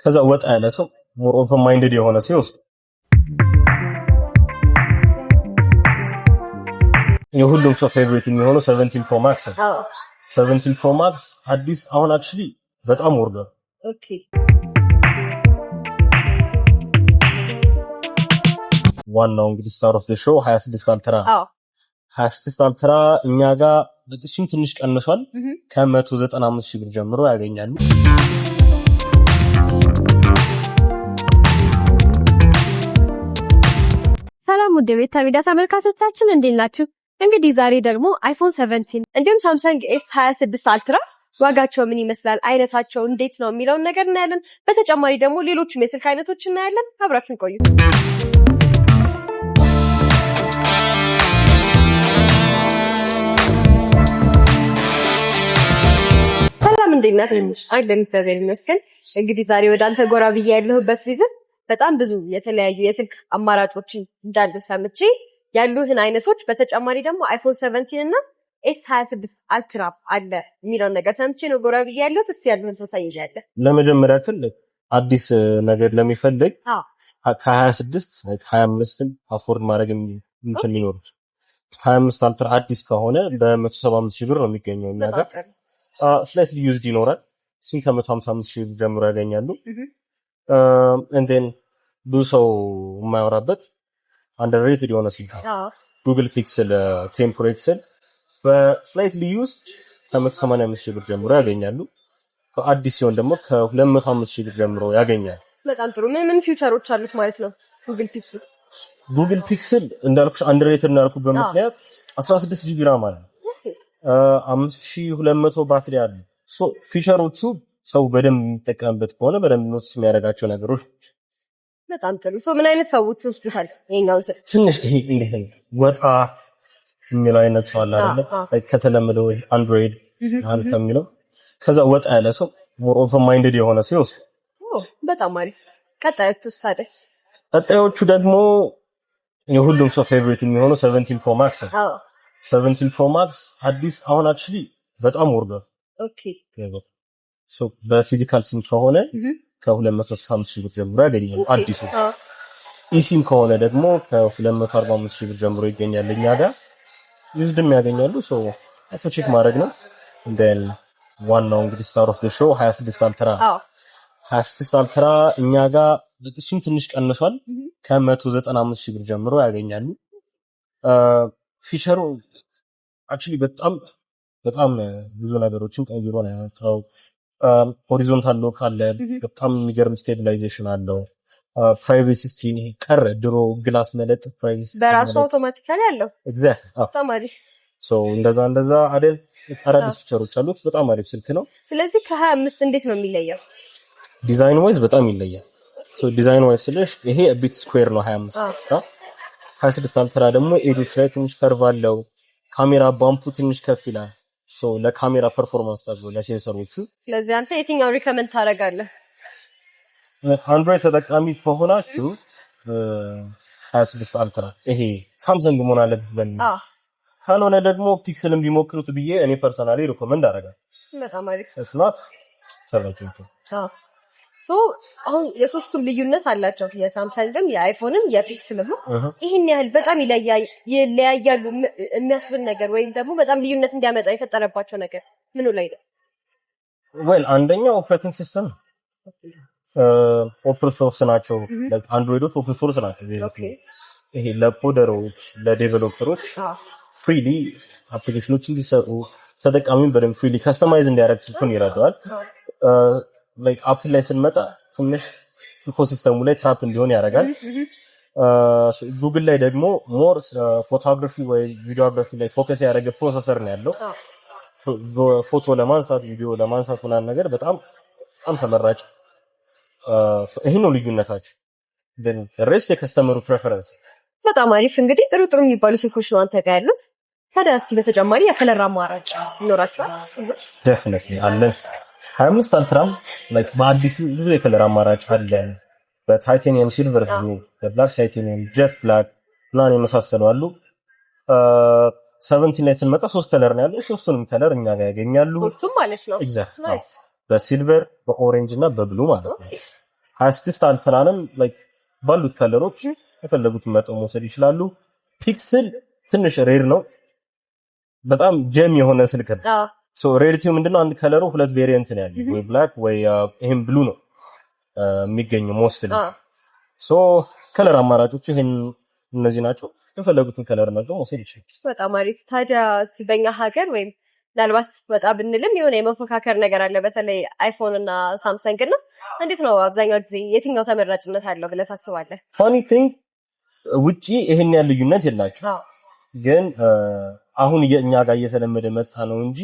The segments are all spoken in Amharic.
ከዛ ወጣ ያለ ሰው ሞር ኦፕን ማይንድድ የሆነ ሰው ይወስድ። የሁሉም ሰው ፌቨሪት የሚሆነው 17 Pro Max ነው። 17 Pro Max አዲስ አሁን አክቹሊ በጣም ወርዷል። ኦኬ ዋናው እንግዲህ ስታር ኦፍ ዘ ሾው 26 አልትራ 26 አልትራ እኛ ጋር በጥቂት ትንሽ ቀንሷል። ከ195,000 ብር ጀምሮ ያገኛሉ። ሰላም ውድ ቤታ ሚዲያ ተመልካቾቻችን እንዴት ናችሁ? እንግዲህ ዛሬ ደግሞ አይፎን 17 እንዲሁም ሳምሰንግ S26 አልትራ ዋጋቸው ምን ይመስላል፣ አይነታቸው እንዴት ነው የሚለውን ነገር እናያለን። በተጨማሪ ደግሞ ሌሎችም የስልክ አይነቶች እናያለን። አብራችሁን ቆዩ። ሰላም እንዴት ናችሁ? አይደል እግዚአብሔር ይመስገን። እንግዲህ ዛሬ ወደ አንተ ጎራ ብዬ ያለሁበት ሪዝን በጣም ብዙ የተለያዩ የስልክ አማራጮችን እንዳሉ ሰምቼ ያሉህን አይነቶች በተጨማሪ ደግሞ አይፎን 17 እና S26 አልትራ አለ የሚለውን ነገር ሰምቼ ነው ጎራ ብዬ ያለሁት። እስቲ ያሉህን ተሳይያለህ። ለመጀመሪያ ያክል አዲስ ነገር ለሚፈልግ ከ26 25ን አፎርድ ማድረግ የሚችል ሊኖር 25 አልትራ አዲስ ከሆነ በ175,000 ብር ነው የሚገኘው እኛ ጋር። ስላይትሊ ዩዝድ ይኖራል። እሱን ከ155,000 ብር ጀምሮ ያገኛሉ። ብዙ ሰው የማያወራበት አንደርሬትድ የሆነ ስልክ ጉግል ፒክሰል 10 ፕሮ ኤክስል በስላይትሊ ዩዝድ ከ185,000 ብር ጀምሮ ያገኛሉ። አዲስ ሲሆን ደግሞ ከ205,000 ብር ጀምሮ ያገኛል። በጣም ጥሩ። ምን ፊውቸሮች አሉት ማለት ነው ጉግል ፒክሰል? ጉግል ፒክሰል እንዳልኩሽ አንደርሬትድ እናልኩበት ምክንያት 16 ጂቢ ራም አለ፣ 5200 ባትሪ አለ። ፊቸሮቹ ሰው በደንብ የሚጠቀምበት ከሆነ በደንብ ኖትስ የሚያደርጋቸው ነገሮች። በጣም ጥሩ። ምን አይነት ሰዎች ወስዱታል? ይሄኛውን ስልክ ትንሽ ይሄ እንዴት ነው ወጣ የሚለው አይነት ሰው አለ አይደል? ከተለመደው አንድሮይድ ማለት ከሚለው ከዛ ወጣ ያለ ሰው ሞር ኦፕን ማይንድድ የሆነ ሰው ይወስድ። በጣም አሪፍ። ቀጣዮቹ ደግሞ የሁሉም ሰው ፌቨሪት የሚሆነው 17 Pro Max ነው። 17 Pro Max አዲስ አሁን አክቹሊ በጣም ወርዷል። ኦኬ በፊዚካል ሲም ከሆነ ከ265,000 ብር ጀምሮ ያገኛሉ። አዲሱ ኢሲም ከሆነ ደግሞ ከ245,000 ብር ጀምሮ ይገኛል። እኛ ጋር ዩዝድም ያገኛሉ። አቶ ቼክ ማድረግ ነው። እንደን ዋናው እንግዲህ ስታር ኦፍ ዘ ሾው 26 አልትራ 26 አልትራ እኛ ጋር በጥቂት ትንሽ ቀንሷል። ከ195,000 ብር ጀምሮ ያገኛሉ። ፊቸሩ አክቹሊ በጣም ብዙ ነገሮችን ቀይሮ ነው ያመጣው። ሆሪዞንታል ሎክ አለ። በጣም የሚገርም ስቴቢላይዜሽን አለው። ፕራይቬሲ ስክሪን ቀረ። ድሮ ግላስ መለጥ ፕራይቬሲ በራሱ አውቶማቲካሊ አለው። ኤግዛክት በጣም አሪፍ። እንደዛ አይደል? አዳዲስ ፊቸሮች አሉት። በጣም አሪፍ ስልክ ነው። ስለዚህ ከ25 እንዴት ነው የሚለየው? ዲዛይን ዋይዝ በጣም ይለያል። ዲዛይን ዋይዝ ስለሽ ይሄ ቢት ስኩዌር ነው 25። 26 አልትራ ደግሞ ኤጆች ላይ ትንሽ ከርቭ አለው። ካሜራ ባምፑ ትንሽ ከፍ ይላል። ለካሜራ ፐርፎርማንስ ተብሎ ለሴንሰሮቹ። ስለዚህ አንተ የትኛው ሪከመንድ ታደርጋለህ? አንድሮይድ ተጠቃሚ ከሆናችሁ 26 አልትራ ይሄ ሳምሰንግ መሆን አለበት በሚል ካልሆነ ደግሞ ፒክሰልን ቢሞክሩት ብዬ እኔ ፐርሰናሊ ሪኮመንድ አደርጋለሁ። በጣም አሪፍ። እስናት ሰራችሁት። አሁን የሶስቱም ልዩነት አላቸው። የሳምሰንግም የአይፎንም የፒክሰልም ይሄን ያህል በጣም ይለያያሉ የሚያስብል ነገር ወይም ደግሞ በጣም ልዩነት እንዲያመጣ የፈጠረባቸው ነገር ምኑ ላይ ነው? አንደኛው ኦፕሬቲንግ ሲስተም ኦፕን ሶርስ ናቸው። አንድሮይዶች ኦፕን ሶርስ ናቸው። ይሄ ለኮደሮች ለዴቨሎፐሮች ፍሪሊ አፕሊኬሽኖች እንዲሰሩ ተጠቃሚውን በደንብ ፍሪሊ ካስተማይዝ እንዲያደርግ ስልኩን ይረዳዋል። አፕል ላይ ስንመጣ ትንሽ ኢኮሲስተሙ ላይ ትራፕ እንዲሆን ያደርጋል። ጉግል ላይ ደግሞ ሞር ፎቶግራፊ ወይ ቪዲዮግራፊ ላይ ፎከስ ያደረገ ፕሮሰሰር ነው ያለው። ፎቶ ለማንሳት ቪዲዮ ለማንሳት ምናምን ነገር በጣም ተመራጭ። ይሄ ነው ልዩነታቸው። ሬስት የከስተመሩ ፕሬፈረንስ። በጣም አሪፍ። እንግዲህ ጥሩ የሚባሉ ስልኮች ነው አንተ ጋር ያሉት። ታዲያ እስቲ በተጨማሪ የከለር አማራጭ ይኖራቸዋል? ዴፊኒትሊ አለን። 25 አልትራም በአዲስ ብዙ የከለር አማራጭ አለን። በታይታኒየም ሲልቨር ብሉ፣ በብላክ ታይታኒየም፣ ጀት ብላክ ምናምን የመሳሰሉ አሉ። 17 ላይ ስንመጣ 3 ከለር ነው ያለው። ሶስቱንም ከለር እኛ ጋር ያገኛሉ። ሶስቱም ማለት ነው። ኤግዛክት። በሲልቨር፣ በኦሬንጅ እና በብሉ ማለት ነው። 26 አልትራንም ላይክ ባሉት ከለሮች የፈለጉትን መጠን መውሰድ ይችላሉ። ፒክስል ትንሽ ሬር ነው፣ በጣም ጀም የሆነ ስልክ ነው። ሶ ሬሪቲው ምንድነው? አንድ ከለሩ ሁለት ቬሪየንት ነው ያለው፣ ወይ ብላክ ወይ ይሄን ብሉ ነው የሚገኘው ሞስትሊ። ሶ ከለር አማራጮች ይሄን እነዚህ ናቸው። የፈለጉትን ከለር መርጠው መውሰድ ይችላል። በጣም አሪፍ። ታዲያ እስቲ በእኛ ሀገር ወይም ምናልባት ወጣ ብንልም የሆነ የመፎካከር ነገር አለ፣ በተለይ አይፎን እና ሳምሰንግ እና እንዴት ነው አብዛኛው ጊዜ የትኛው ተመራጭነት አለው ብለህ ታስባለህ? ፋኒ ቲንግ ውጪ ይሄን ያለ ልዩነት የላቸው፣ ግን አሁን እኛ ጋር እየተለመደ መጣ ነው እንጂ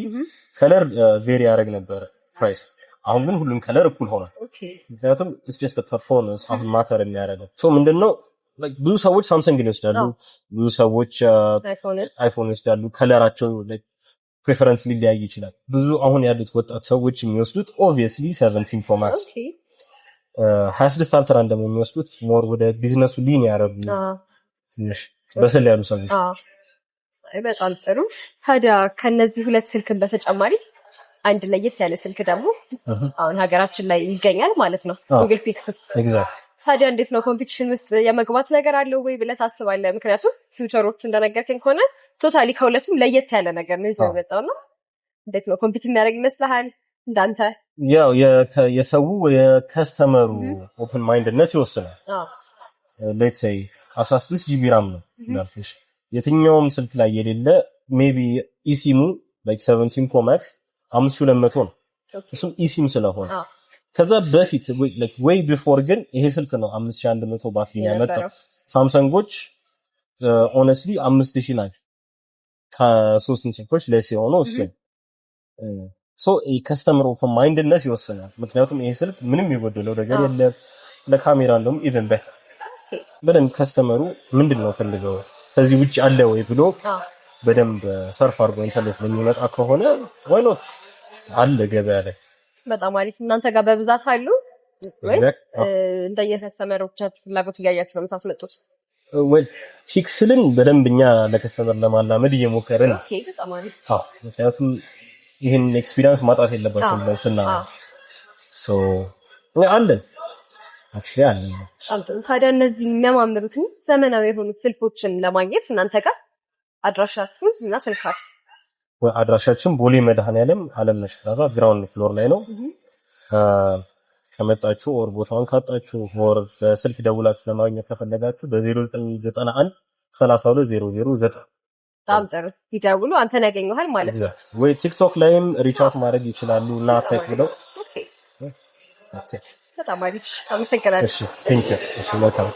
ከለር ቬሪ ያደርግ ነበር ፕራይስ። አሁን ግን ሁሉም ከለር እኩል ሆኗል። ምክንያቱም it's just the performance አሁን ማተር የሚያደርገው ሶ ምንድነው ብዙ ሰዎች ሳምሰንግን ይወስዳሉ፣ ብዙ ሰዎች አይፎን ይወስዳሉ። ከለራቸው ላይክ ፕሬፈረንስ ሊለያይ ይችላል። ብዙ አሁን ያሉት ወጣት ሰዎች የሚወስዱት ኦብቪየስሊ 17 Pro Max 26 አልትራ እንደሚወስዱት ሞር ወደ ቢዝነሱ ሊን ያረጉ ትንሽ በሰል ያሉ ሰዎች። በጣም ጥሩ። ታዲያ ከነዚህ ሁለት ስልክን በተጨማሪ አንድ ለየት ያለ ስልክ ደግሞ አሁን ሀገራችን ላይ ይገኛል ማለት ነው፣ ጉግል ፒክስል። ኤግዛክት። ታዲያ እንዴት ነው ኮምፒቲሽን ውስጥ የመግባት ነገር አለው ወይ ብለህ ታስባለህ? ምክንያቱም ፊውቸሮቹ እንደነገርከኝ ከሆነ ቶታሊ ከሁለቱም ለየት ያለ ነገር ነው ይዞ የመጣው ነው። እንዴት ነው ኮምፒት የሚያደርግ ይመስልሃል እንዳንተ? ያው የሰው የከስተመሩ ኦፕን ማይንድነስ ይወስናል። ሌትስ ሴይ 16 ጂቢ ራም ነው እንዳልኩሽ፣ የትኛውም ስልክ ላይ የሌለ ሜቢ ኢሲሙ ላይክ 17 Pro Max 5200 ነው። እሱም ኢሲም ስለሆነ ከዛ በፊት ወይ ቢፎር ግን ይሄ ስልክ ነው 5100 ባትሪ ያመጣው። ሳምሰንጎች ኦነስትሊ 5000 ናቸው ከ3 ስልኮች ለሲ ሆኖ እሱ ሶ የከስተመር ኦፕን ማይንድነስ ይወስናል። ምክንያቱም ይሄ ስልክ ምንም የጎደለው ነገር የለም፣ ለካሜራ እንደውም ኢቨን ቤተር። በደንብ ከስተመሩ ምንድነው ፈልገው ከዚህ ውጭ አለ ወይ ብሎ በደንብ ሰርፍ አድርጎ ኢንተርኔት ለሚመጣ ከሆነ ወይ ኖት አለ ገበያ ላይ። በጣም አሪፍ። እናንተ ጋር በብዛት አሉ ወይስ እንደየከስተመሮቻችሁ ፍላጎት እያያችሁ ነው የምታስመጡት? ወይ ፒክስልን በደንብኛ ለከስተመር ለማላመድ እየሞከርን። ኦኬ፣ በጣም አሪፍ። ምክንያቱም ይሄን ኤክስፒሪየንስ ማጣት የለባችሁም ለስና ሶ አለን አክቹሊ አለን። ታዲያ እነዚህ የሚያማምሩትን ዘመናዊ የሆኑት ስልኮችን ለማግኘት እናንተ ጋር አድራሻችሁን እና ስልካችሁ? አድራሻችን ቦሌ መድኃኔዓለም አለምነሽ ፕላዛ ግራውንድ ፍሎር ላይ ነው። ከመጣችሁ ኦር ቦታውን ካጣችሁ ኦር በስልክ ደውላችሁ ለማግኘት ከፈለጋችሁ በ0991 32009 በጣም ጥሩ ይደውሉ፣ አንተን ያገኙሃል ማለት ነው። ወይ ቲክቶክ ላይም ሪች አውት ማድረግ ይችላሉ እና ታይፕ ብለው። ኦኬ፣ በጣም አሪፍ። አመሰግናለሁ። እሺ፣ ቴንክ ዩ። እሺ፣ መልካም